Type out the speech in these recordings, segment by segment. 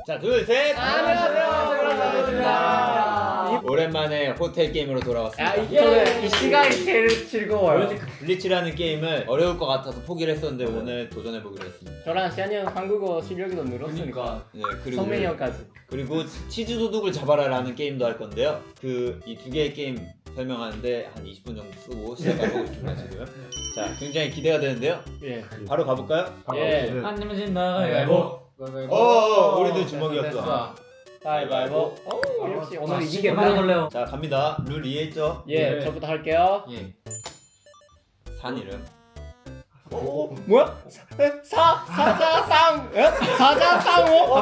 자, 둘, 셋. 안녕하세요. 오랜만에 호텔 게임으로 돌아왔습니다. 저는 이 시간이 제일 즐거워요. 블리츠라는 게임을 어려울 것 같아서 포기를 했었는데 오늘 도전해 보기로 했습니다. 저랑 시안이 형 한국어 실력이 더 늘었으니까. 네, 그리고 성민이 형까지. 그리고 치즈 도둑을 잡아라라는 게임도 할 건데요. 그 이 두 개의 게임 설명하는데 한 20분 정도 쓰고 시작해보고 있습니다 지금. 자, 굉장히 기대가 되는데요. 예. 바로 가볼까요? 예. 안 되면 진다. 가위바위보. 우리도 주먹이었어. 가위바위보. 역시 오늘 그만 이기겠다. 걸래요. 자, 갑니다. 룰 이해했죠? 예, 네. 저부터 할게요. 예. 산 이름. 뭐야? 사자상 사자상호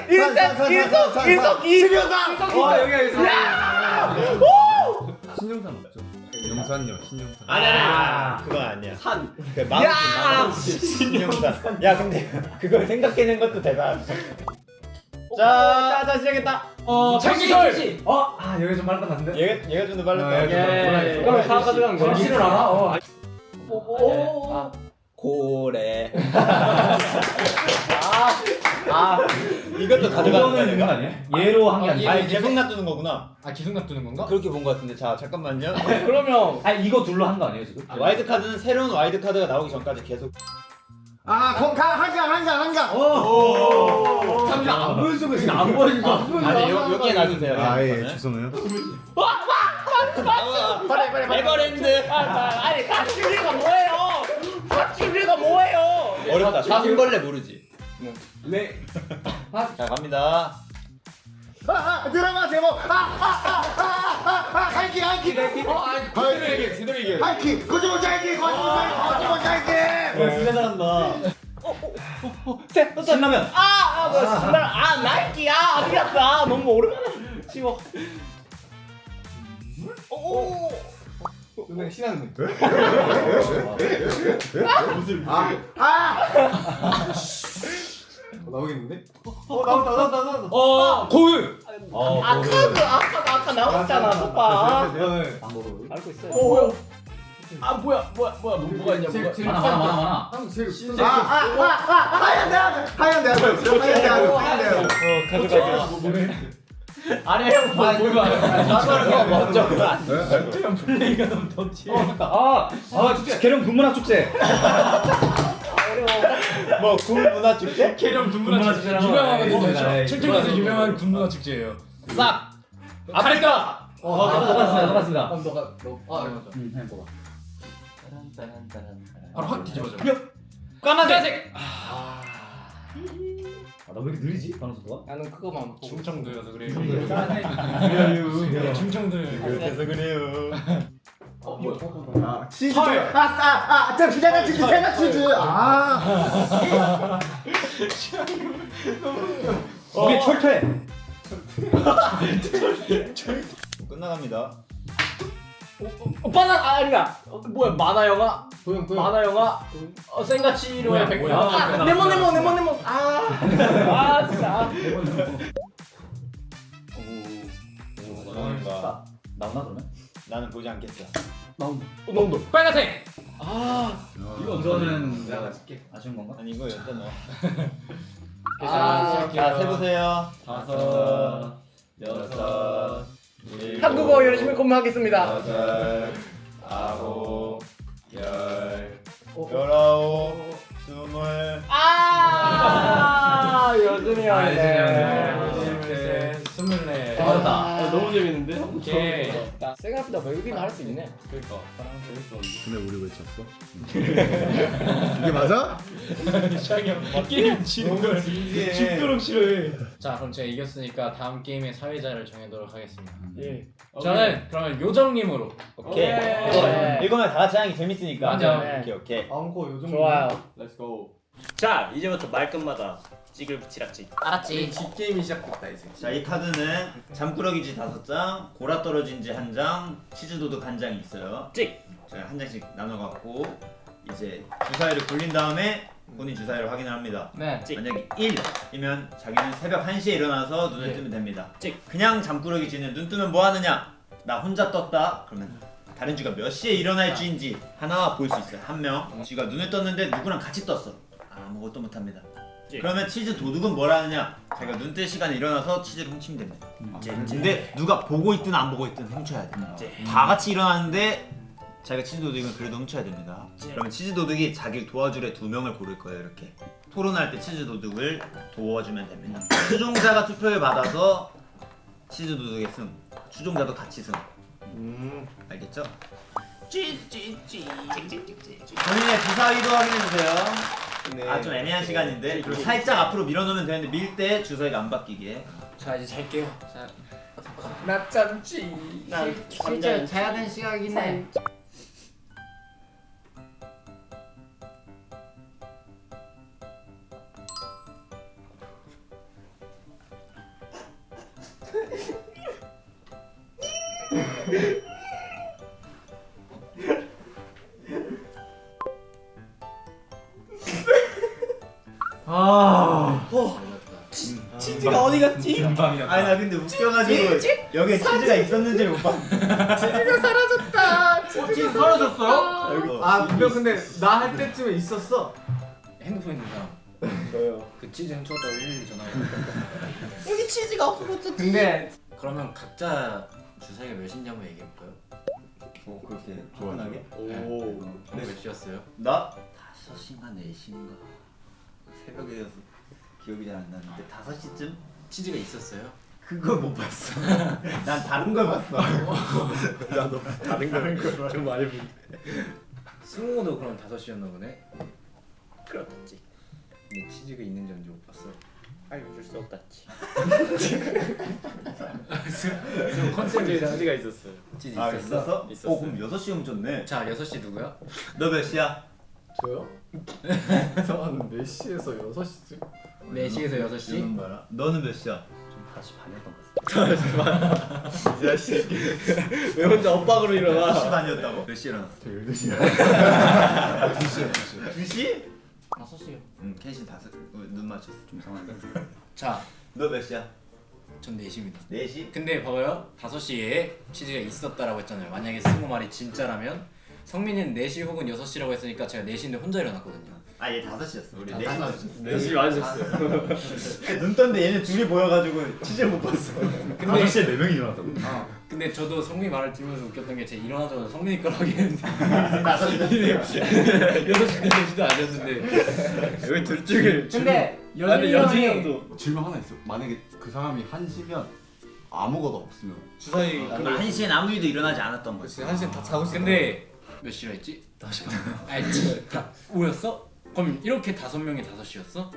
일석 와 여기가 있어. 신용산 맞죠? 용산요 신용산. 아니 그건 아니야. 산. 그 마우스 신용산. 야 근데 그걸 생각해낸 것도 대단하다. 자 시작했다. 정기철. 여기 좀 빨랐던 것 같은데. 얘가 좀 더 빨랐다. 예. 그럼 다 가져간 거. 정신을 알아? 고래. 그거는 이것도 가져가는 있는 거 아니에요? 예로 한 게 아니야. 아니 계속 놔두는 거구나. 아 기승 놔두는 건가? 그렇게 본 것 같은데. 자 잠깐만요. 그러면 아니 이거 둘로 한 거 아니에요 지금? 와이드 카드는 새로운 와이드 카드가 나오기 전까지 계속. 한장. 잠시만 안 보여주고 있어. 안 보이는 거. 아니 여기에 놔주세요. 예 죄송해요. 에버랜드. 아니 가출리가 뭐예요? 가출리가 뭐예요? 어렵다. 사슴벌레 모르지. 네. 자 갑니다. 드라마 제목. 할기. 제대로 얘기해. 할기. 거짓말쟁이. 진짜 잘한다. 신라면. 나이키야 아니었어. 너무 오랜만에 치워. 오늘 신하는 거. 나오겠는데? 나온다. 고유. 아까 나왔잖아 소파. 알고 있어요. 뭐가 있냐? 많아. 하얀 대학. 아니 형 보이면 안 돼. 먼저. 플레이가 너무 덥지. 축제 계룡 군문화 축제. 뭐 군문화 축제? 계룡 군문화 축제 유명하거든요. 칠천에서 유명한 군문화 축제예요. 싹. 아프리카. 똑같습니다. 바로 확 뒤집어져. 까만색. 나 왜 이렇게 느리지? 반응 속도가? 나는 그거만 보고. 충청도여서 그래요. 그래요. 충청도. 그래서 그래요. 치즈. 피자가 치즈. 이게 철퇴. 끝나갑니다. 아니가 뭐야 만화 영화? 만화 영화? 생가치로의 뭐야? 네모 진짜. 감사합니다. 나오나 그러면? 나는 보지 않겠어. 너무 빨간색. 이거는 내가 아쉬운 건가? 아니 이거였잖아. 아, 자 세보세요. 5, 6, 7, 한국어 열심히 공부하겠습니다. 8, 9, 10, 19, 20. 여준이 형이네. 24. 맞다. 너무 재밌는데? 오케이. 생각보다 외국인 할 수 있네. 그러니까. 근데 우리 왜 쳤어? 이게 맞아? 샤이 형 게임 치는 걸 진지해. 죽도록 싫어해. 자 그럼 제가 이겼으니까 다음 게임의 사회자를 정해도록 하겠습니다. 예. 저는 그러면 요정님으로. 오케이. 네. 이거면 다 같이 하는 게 재밌으니까. 맞아. 오케이. 안고 요즘. 좋아요. 렛츠고. 자 이제부터 말끝마다 찍을 붙이락지. 알았지. 집 게임이 시작됐다 이제. 자, 이 카드는 잠꾸러기지 5장, 고라 떨어진지 1장, 치즈 도둑 1장이 있어요. 찍! 자, 한 장씩 나눠갖고 이제 주사위를 굴린 다음에 본인 주사위를 확인을 합니다. 네. 만약에 1이면 자기는 새벽 1시에 일어나서 눈을 뜨면 됩니다. 찍! 그냥 잠꾸러기지는 눈 뜨면 뭐 하느냐? 나 혼자 떴다. 그러면 다른 쥐가 몇 시에 일어날 쥐인지 하나 볼 수 있어요. 한 명. 쥐가 눈을 떴는데 누구랑 같이 떴어. 아무것도 못합니다. 그러면 치즈 도둑은 뭘 하느냐? 자기가 눈 뜰 시간에 일어나서 치즈를 훔치면 됩니다. 근데 누가 보고 있든 안 보고 있든 훔쳐야 돼. 다 같이 일어나는데 자기가 치즈 도둑이면 그래도 훔쳐야 됩니다. 그러면 치즈 도둑이 자기를 도와줄 두 명을 고를 거예요. 이렇게 토론할 때 치즈 도둑을 도와주면 됩니다. 추종자가 투표를 받아서 치즈 도둑의 승, 추종자도 같이 승. 알겠죠? 본인의 주사위도 확인해주세요. 네. 아 좀 애매한 시간인데 그리고 살짝 앞으로 밀어놓으면 되는데 밀 때 주사위가 안 바뀌게. 자 이제 잘게요. 낮잠지. 실제 자야 되는 시간이긴 해. 치즈가 어디 갔지? 금방이었다. 아니 나 근데 웃겨가지고 여기에 치즈가 있었는지 못 봤어. 치즈 사라졌어요? 여기. 아 분명 근데 나 할 때쯤에 있었어. 핸드폰 있는 사람. 저요. 그 치즈 훔쳐왔다고 112 전화해. 여기 치즈가 없어졌지. 근데 그러면 각자 주사위가 몇인지 한번 얘기해볼까요? 그렇게 좋아하게? 오. 몇 시였어요? 나 5시인가 4시인가 새벽이어서 기억이 잘 안 나는데 5시쯤? 치즈가 있었어요? 그걸 못 봤어. 난 다른 걸 봤어. 다른 거 좀 많이 보. 승우도 그럼 5시였나 보네? 그렇지. 근데 치즈가 있는지 없는지 못 봤어. 알려줄 수 없다지. 컨셉이 치즈가 있었어요. 치즈 아 있었어? 있었어? 있었어요. 그럼 6시 훔쳤네. 자 6시 누구야? 너 몇 시야? 저요? 저한 4시에서 6시쯤? 4시에서 6시? 이건 봐라. 너는 몇 시야? 좀 5시 반이었던 것 같아. 이 자식. 왜 혼자 엇박으로 일어나? 5시 반이었다고? 몇 시에 일어났어? 저 12시야. 2시? 5시요. 응 켄신 5눈 맞췄어. 좀 이상한데? 자, 너 몇 시야? 전 4시입니다. 4시? 근데 봐봐요. 5시에 치즈가 있었다라고 했잖아요. 만약에 승우 말이 진짜라면 성민이는 4시 혹은 6시라고 했으니까 제가 4시인데 혼자 일어났거든요. 아 얘 5시였어. 우리 4시 아, 맞췄어. 4시 맞았어요. 눈 떴는데 얘네 둘이 보여가지고 치즈를 못 봤어. 근데 5시에 4명이 일어났다고? 근데 저도 성민이 말을 들으면서 웃겼던 게 제가 일어나자마자 성민이 거라고 했는데 5시 6시 4시도 아니었는데 여기 둘 중에 근데 여진이 여진이 형이 형도 질문 하나 있어. 만약에 그 사람이 1시면 아무것도 없으면 주사위 그럼 1시엔 아무 일도 일어나지 않았던 거지. 1시엔 다 자고 있어. 근데 몇 시라 했지? 5시 반. 아니 다 5였어? 그럼 이렇게 5명이 5시였어?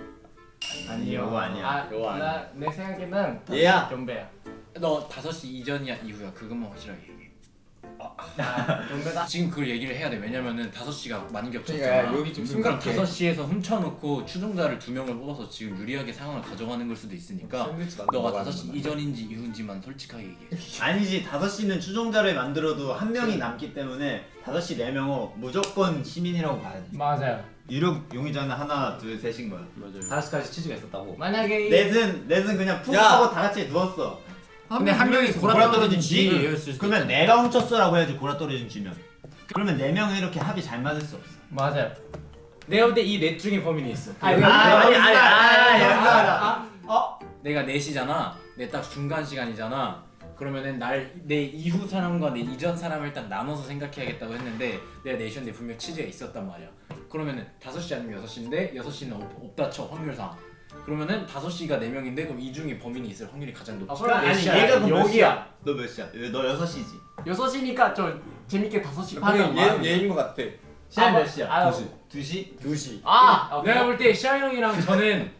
아니요. 그거 아니야. 그거 아니야. 내 생각에는 얘야. 경배야. 너 5시 이전이야 이후야 그것만 확실하게 얘기해. 경배다. 지금 그걸 얘기를 해야 돼. 왜냐면은 5시가 많이 겹쳤잖아. 그러니까 여기 좀 그럼 심각해. 5시에서 훔쳐놓고 추종자를 2명을 뽑아서 지금 유리하게 상황을 가져가는 걸 수도 있으니까 샌드위치 만들어 너가 먹어야 5시 되는구나. 이전인지 이후인지만 솔직하게 얘기해. 아니지 5시는 추종자를 만들어도 한 명이 남기 때문에 5시 4명은 무조건 시민이라고 봐야지. 맞아요. 유력 용의자는 하나 둘 셋인 거야. 맞아요. 5시까지 치즈가 있었다고? 만약에 넷은 그냥 푹 야! 하고 다 같이 누웠어. 근데 한 명이 골아떨어진 쥐. 쥐였을 수도 그러면 있잖아. 내가 훔쳤어라고 해야지 골아떨어진 쥐면. 그러면 4명은 이렇게 합이 잘 맞을 수 없어. 맞아요. 내가 볼 때 이 넷 중에 범인이 있어. 아니 내가 4시잖아. 내 딱 중간 시간이잖아. 그러면은 내 이후 사람과 내 이전 사람을 일단 나눠서 생각해야겠다고 했는데 내가 4시였는데 분명 치즈가 있었단 말이야. 그러면은 5시 아니면 6시인데 6시는 없다 쳐 확률상. 그러면은 5시가 4명인데 그럼 이 중에 범인이 있을 확률이 가장 높지. 그럼 아니 시야? 얘가 그럼 몇 여기야. 시야? 너 몇 시야? 너 6시지. 6시니까 좀 재밌게 5시 그냥 반에 얘인 것 같아. 시간 몇 시야? 2시. 2시? 2시. 내가 볼 때 시아 형이랑 저는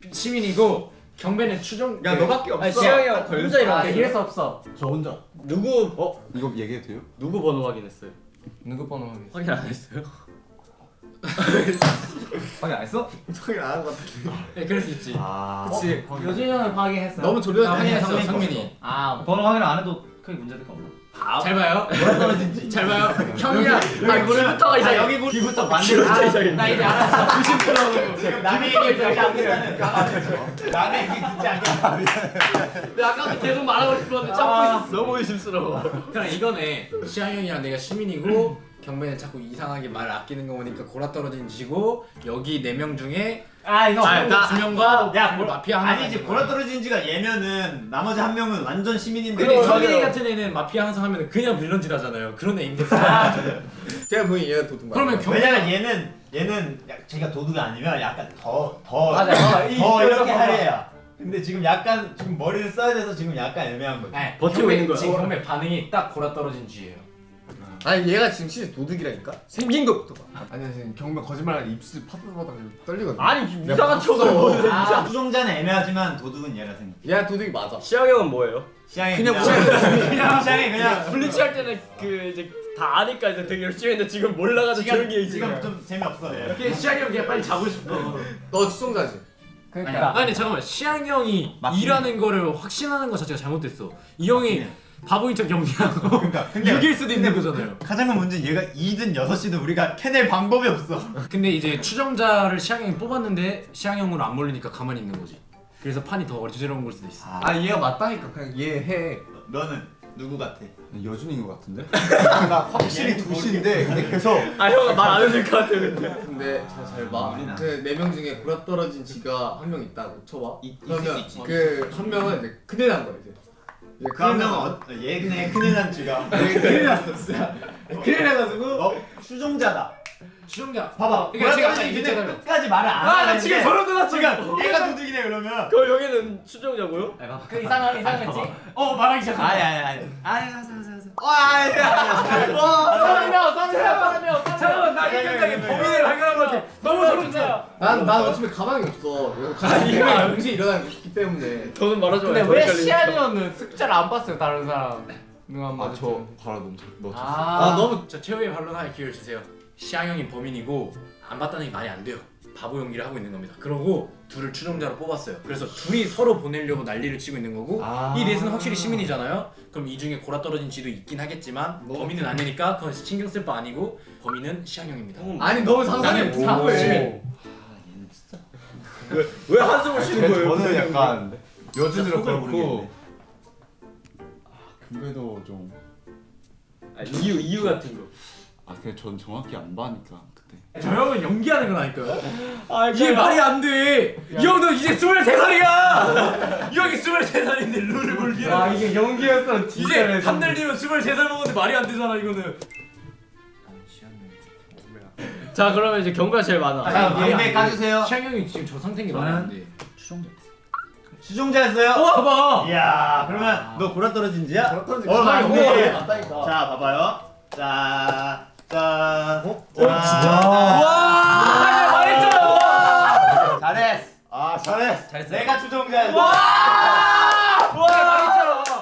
시민이고 경배는 추종. 야 너밖에 없어. 아니, 시아 형 혼자 아, 일어났어. 이길 수 없어. 저 혼자. 누구 이거 얘기해도 돼요? 누구 번호 확인했어요? 누구 번호 하겠어? 확인 안 했어요? 확인 안 했어? 저기 안한 것 같아. 네, 그럴 수 있지. 아. 그치. 여진이 형은 확인했어. 너무 졸려서 나 확인했어 성민이 성민이. 아 번호 확인 안 해도 크게 문제될 거 없나? 잘 봐요. 골아떨어진 쥐. 잘 봐요. 형이랑 우리부터가 이제 여기 귀부터 반대로. 나 이제 알았어. 남의 얘기 듣지 않겠다는. 남의 얘기 듣지 않겠다. 내가 아까부터 계속 말하고 싶었는데 참고 있었어. 너무 의심스러워. 그냥 이거네. 시아 형이랑 내가 시민이고 경매는 자꾸 이상하게 말 아끼는 거 보니까 고라떨어진 지고 여기 4명 중에 이거 2명과 야, 마피아 하나 아니지 고라떨어진 지가 얘면은 나머지 한 명은 완전 시민인데. 근데 성민이 같은 애는 마피아 항상 하면 그냥 빌런짓 하잖아요. 그런 애 인덱스. 제가 보기엔 얘가 도둑 맞아. 그러면 왜냐면 얘는 제가 도둑이 아니면 약간 더 맞아. 이렇게 하래요. 근데 지금 약간 지금 머리를 써야 돼서 지금 약간 애매한 거지. 버티고 있는 거야. 지금 경매 반응이 딱 고라떨어진 쥐예요. 아니 얘가 지금 진짜 도둑이라니까? 생긴 것부터 봐. 아니야 지금 경매 거짓말하는 입술 파도마다 떨리거든. 아니 이상한 척을. 추종자는 애매하지만 도둑은 얘라 생각. 얘가 도둑이 맞아. 시영 형은 뭐예요? 시향이 그냥 시향이 그냥 블리치 할 때는 그 이제 다 아니까 이제 되게 열심히 했는데 지금 몰라가지고 조용히 해 있지. 지금 좀 재미없어. 얘. 이렇게 시향이 형 그냥 빨리 자고 싶어. 너 추종자지? 그러니까. 아니 근데 잠깐만 시향 형이 맞긴 일하는 거를 확신하는 거 자체가 잘못됐어. 이 형이 바보인 척 연기하고 그러니까 근데 이길 수도 있는 거잖아요. 가장 큰 문제는 얘가 2든 6시든 우리가 캐낼 방법이 없어. 근데 이제 추정자를 시향 형이 뽑았는데 시향 형으로 안 몰리니까 가만히 있는 거지. 그래서 판이 더 어지러운 걸 수도 있어. 아 얘가 맞다니까 그냥 얘 해. 너는 누구 같아? 여준인 것 같은데? 나 확실히 두시인데 근데 계속 아 형은 말 안 해줄 것 같아 근데. 근데 잘 봐. 우리는 그 4명 중에 고라떨어진 지가 한 명 있다고 쳐봐. 있을 수 그러면 있지. 그 한 명은 이제 큰일 난 거야 이제. 그 한 명은 얘 그냥 큰일 난 쥐가 큰일 났어 진짜. 큰일 나가지고 추종자다. 추정자. 봐봐. 그러니까 제가 아까 고라떨어진 쥐는 얘기했잖아요. 끝까지 말을 안 나 하는데 지금 소름 돋았어. 지금 얘가 도둑이네 그러면. 그럼 여기는 추정자고요? 그 이상하겠지? 말하기 시작. 아니. 잠깐만 나 이겼다기 범인을 발견한 것 같아. 너무 소름 돋아. 난 어차피 가망이 없어. 가만히 정신이 일어나는 게 있기 때문에. 저는 말하지 마요. 근데 왜 시안이 형은 숫자를 안 봤어요 다른 사람? 누가 한 번. 아저 바로 넣었어. 아 너무 자 최후의 반론할 기회를 주세요. 시향 형이 범인이고 안 봤다는 게 말이 안 돼요. 바보 연기를 하고 있는 겁니다. 그러고 둘을 추종자로 뽑았어요. 그래서 둘이 서로 보내려고 난리를 치고 있는 거고 이 넷은 확실히 시민이잖아요. 그럼 이 중에 고라떨어진 지도 있긴 하겠지만 범인은 아니니까 그건 신경 쓸 바 아니고 범인은 시향 형입니다. 아니 너무 상상이 나는 무서워해. 왜 한숨을 쉬는 거예요? 저는 약간 여준으로 속을 그렇고 모르겠네. 근데도 좀. 이유 같은 거. 아 그냥 전 정확히 안 봐니까 그때. 저 형은 연기하는 건 아닐까요? 아 이게 말이 안 돼! 이 형도 이제 23살이야! 이 형이 23살인데 룰을 몰기해. 아 이게 연기였어. 이제 한 달 뒤면 23살 먹었는데 말이 안 되잖아 이거는. 자 그러면 이제 경과 제일 많아. 자 경매 까주세요. 시향 형이 지금 저 상태인 게 말이 안 돼. 추종자였어요? 봐봐! 이야 그러면 너 고라떨어진 지야? 고라떨어진 가만히 가망이 없네. 맞다니까. 자 봐봐요. 자. 와 말했잖아. 잘했어. 아 잘했어. 내가 추종자야.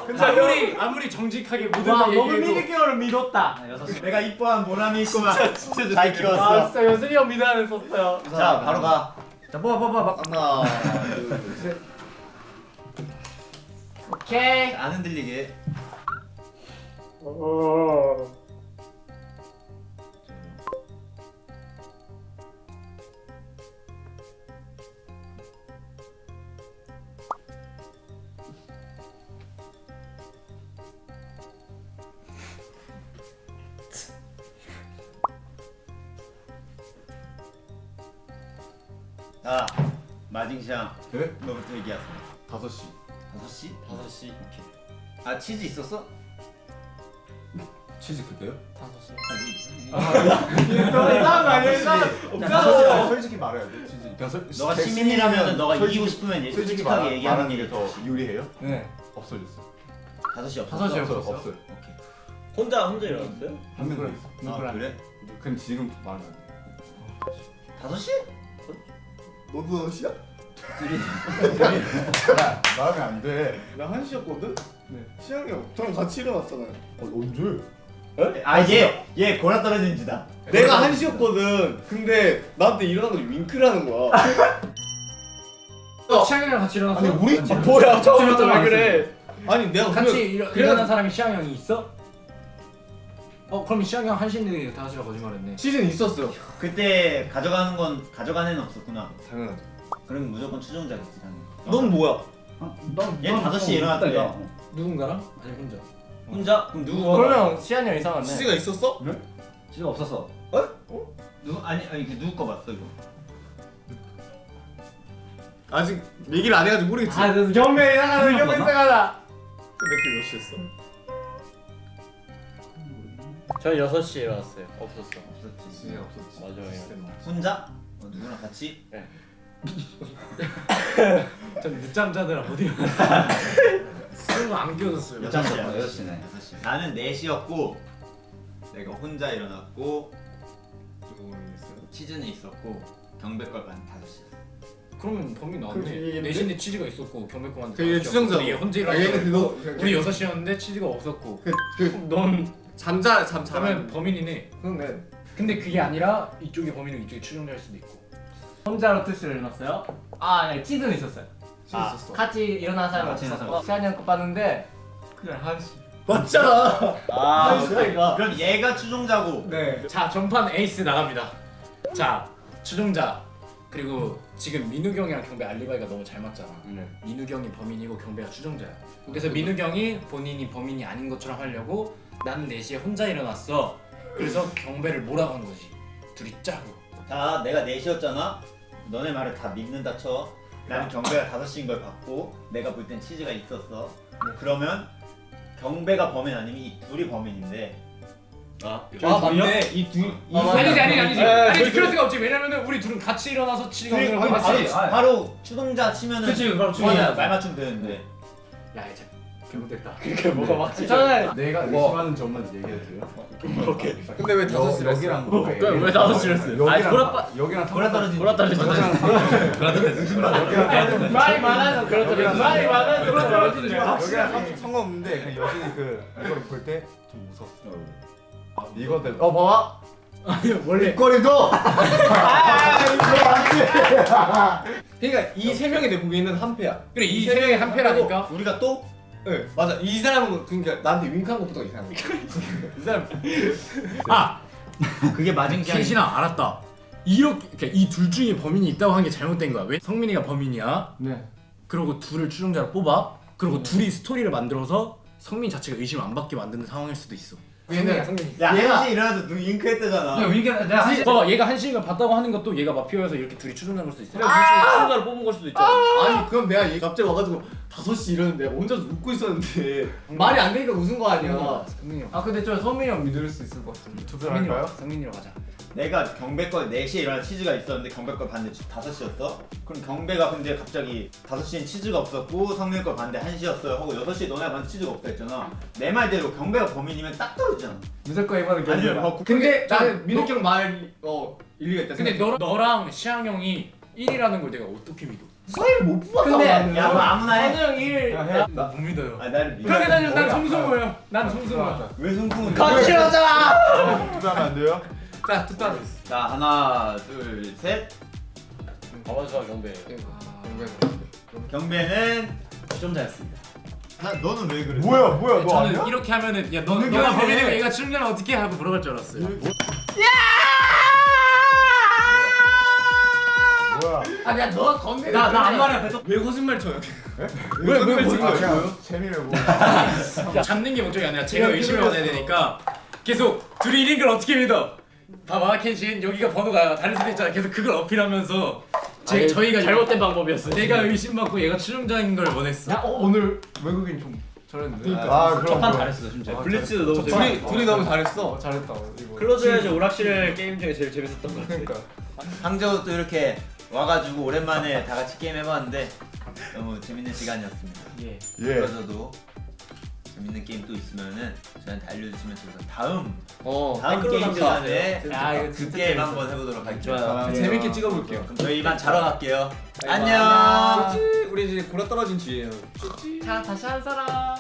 근데 아무리 정직하게 모든 걸 너무 얘기해도 미니게어를 믿었다. 내가 이뻐한 보람이 있구만. 잘 아 키웠어. 진짜 여순이 형 믿어 썼어요. 자 바로 가. 자 뽑아 하나, 둘, 셋. 오케이. 안 흔들리게. 자 마징샹. 네? 너부터 얘기하세요. 5시. 5시? 5시. 오케이. 아 치즈 있었어? 치즈 그때요? 이상한 거 아니야? 솔직히 말해야 돼. 치즈. 그냥 너가 시민이라면 너가 솔직히- 이기고 싶으면 솔직히 솔직하게 얘기하는 말하는 게 게 더 좋지. 유리해요? 네. 없어졌어. 5시 없었어? 없어요. 오케이. 혼자 일어났어요? 한 명 더 있어. 아 그래? 그럼 지금 말하면 안 돼. 5시? 너도 시야? 야, 말하면 안 돼. 나 1시였거든? 네. 시영이 형 저랑 같이 일어났잖아요. 언제? 얘 고라 떨어진 지다. 내가 1시였거든. 근데 나한테 일어나서 윙크를 하는 거야. 시향 형이랑 같이 일어났어? 아니 우리 아, 뭐야 처음부터 왜 그래? 아니 내가 같이 일어난 사람이 시향 형이 있어? 그럼 시향 형 1시인데 5시라 거짓말했네. 시즌 있었어요. 그때 가져가는 애는 없었구나. 당연하죠. 그럼 무조건 추종자겠지 당연히. 넌 뭐야? 얘는 5시에 누군가랑? 아니 혼자. 혼자? 그럼 누구? 그러면 시안이 형 이상한데. 시즈가 있었어? 치즈가 없었어. 누구 아니 누구 거 봤어 이거? 아직 얘기를 안 해가지고 모르겠지. 경매 이상하다. 경매 이상하다. 몇개 몇시였어? 전 6시에 일어났어요. 없었지. 없었지. 맞아요. 혼자? 누구랑 같이? 전 늦잠자느라 못 일어났어. 쓰고 안 끼워졌어요. 6시네. 나는 4시였고 내가 혼자 일어났고 치즈는 있었고 경배 걸 봤는 5시였어. 그러면 범위 나왔네. 내신에 치즈가 있었고 경매 거만 그 추정자. 얘 혼자 얘는 일어났고 그거. 우리 6시였는데 치즈가 없었고 넌 그러면 범인이네. 그러네. 근데 그게 아니라 이쪽이 범인이고 이쪽이 추정자일 수도 있고. 혼자 로테스를 일어났어요? 네, 치즈는 있었어요. 있었어. 같이 일어난 사람이 같이 일어난 없었고 세한이 형 거 봤는데 그냥 한시. 맞잖아. 그럼 얘가 추종자고. 네. 자 전판 에이스 나갑니다. 자 추정자 그리고 지금 민우 경이랑 경배 알리바이가 너무 잘 맞잖아. 민우 경이 범인이고 경배가 추정자야. 그래서 민우 경이 본인이 범인이 아닌 것처럼 하려고 나는 4시에 혼자 일어났어. 그래서 경배를 몰아간 거지. 둘이 짜고. 자 내가 4시였잖아. 너네 말을 다 믿는다 쳐. 나는 경배가 5시인 걸 봤고 내가 볼 땐 치즈가 있었어. 그러면 경배가 범인 아니면 이 둘이 범인인데. 맞네. 아니지 그럴 수가 없지. 왜냐면은 우리 둘은 같이 일어나서 치즈가 없는 걸 봤지. 바로 추종자 치면은 그치, 바로 맞아, 추종자. 말 맞추면 되는데. 야 이제 잘못됐다. 그렇게 뭐가 맞지? 저는 내가 의심하는 점만 얘기해도 돼요? 근데 왜 5시를 했어? 여기랑 그럼 왜 5시를 했어요? 아니 여기랑 돌아떨어진 말이 많아서 그렇더니 말이 많아서 그렇더니 여기랑 상관없는데 그냥 여진이 그 이거를 볼 때 좀 무섭어. 이거들 봐봐. 원래 거리도. 그러니까 이 세 명이 내 보기에는 한 패야. 그래 이 세 명이 한 패라니까. 우리가 또? 네 맞아. 이 사람은 그러니까 나한테 윙크한 것부터 이상해. 이 사람. 아 그게 맞은 게 켄신아 알았다. 이렇게 그러니까 이 둘 중에 범인이 있다고 한 게 잘못된 거야. 왜 성민이가 범인이야? 네. 그리고 둘을 추종자로 뽑아. 그리고 둘이 스토리를 만들어서 성민 자체가 의심 안 받게 만드는 상황일 수도 있어. 얘는 야 얘가 1시 일어나서 누 잉크했대잖아. 내가 한시 봐봐 얘가 한시가 봤다고 하는 것도 얘가 마피아여서 이렇게 둘이 추종자인 걸 수도 있어. 추가로 뽑은 걸 수도 있잖아. 아니 그럼 내가 얘 갑자기 와가지고 5시 이러는데 혼자서 웃고 있었는데 말이 안 되니까 웃은 거 아니야. 성민이 형. 아 근데 저 성민이 형 믿을 수 있을 것 같은데. 성민이로 가자. 성민이로 가자. 내가 경배 거 4시에 일어난 치즈가 있었는데 경배 걸 봤는데 5시였어? 그럼 경배가 근데 갑자기 5시엔 치즈가 없었고 성민 걸 봤는데 1시였어요 하고 6시에 너네 봤는데 치즈가 없다 했잖아. 내 말대로 경배가 범인이면 딱 떨어지잖아. 무조건 이번에 아니면 경기야. 뭐 근데 난 나는 민욱이 형 말이 일리가 있다 근데 생각해. 너랑 시향 형이 1이라는 걸 내가 어떻게 믿어? 사이를 못 뽑았다. 근데 야 뭐 아무나 해. 현우 형 1. 나 못 믿어요. 아 나를 믿어. 그러게 난 송승우예요. 난 송승우야. 왜 송풍은 거칠어잖아. 투표하면 안 돼요? 자 투표. 자 하나 둘 셋. 가만있어 경배. 경배는 추종자였습니다. 너는 왜 그래? 뭐야 너 저는 아니야? 이렇게 하면은 야 너가 범인이고 얘가 추종자는 어떻게 하고 물어볼 줄 알았어요. 뭐야? 아니야 너가 건네. 나 아무 말이 안 왜 거짓말 쳐요? 왜 거짓말 그냥 쳐요? 재미를 보고 잡는 게 목적이 아니라 제가 의심을 받아야 되니까 계속 둘이 1인 걸 어떻게 믿어? 봐봐 켄신 여기가 번호가 다를 수도 있잖아. 계속 그걸 어필하면서 저희가 잘못된 방법이었어. 내가 의심받고 얘가 추종자인 걸 원했어. 야 오늘 외국인 좀 저랬는데. 아 그럼 첫판 뭐. 잘했어 진짜. 블리츠도 너무 둘이 너무 잘했어. 잘했다 이거. 클로즈해야지 오락실 게임 중에 제일 재밌었던 것 같아. 그러니까. 항저우 또 이렇게 와가지고 오랜만에 다 같이 게임 해봤는데 너무 재밌는 시간이었습니다. 예. 예. 그래서도 재밌는 게임 또 있으면은 저한테 알려주시면 저희가 다음 댓글로 게임 남겨주세요. 시간에 야, 이거 그 진짜 게임 재밌었어. 한번 해보도록 할게요. 좋아요. 재밌게 찍어볼게요. 그럼 저희 이만 자러 갈게요. 안녕. 우리 이제 골아 떨어진 뒤에요. 자 다시 한 사람.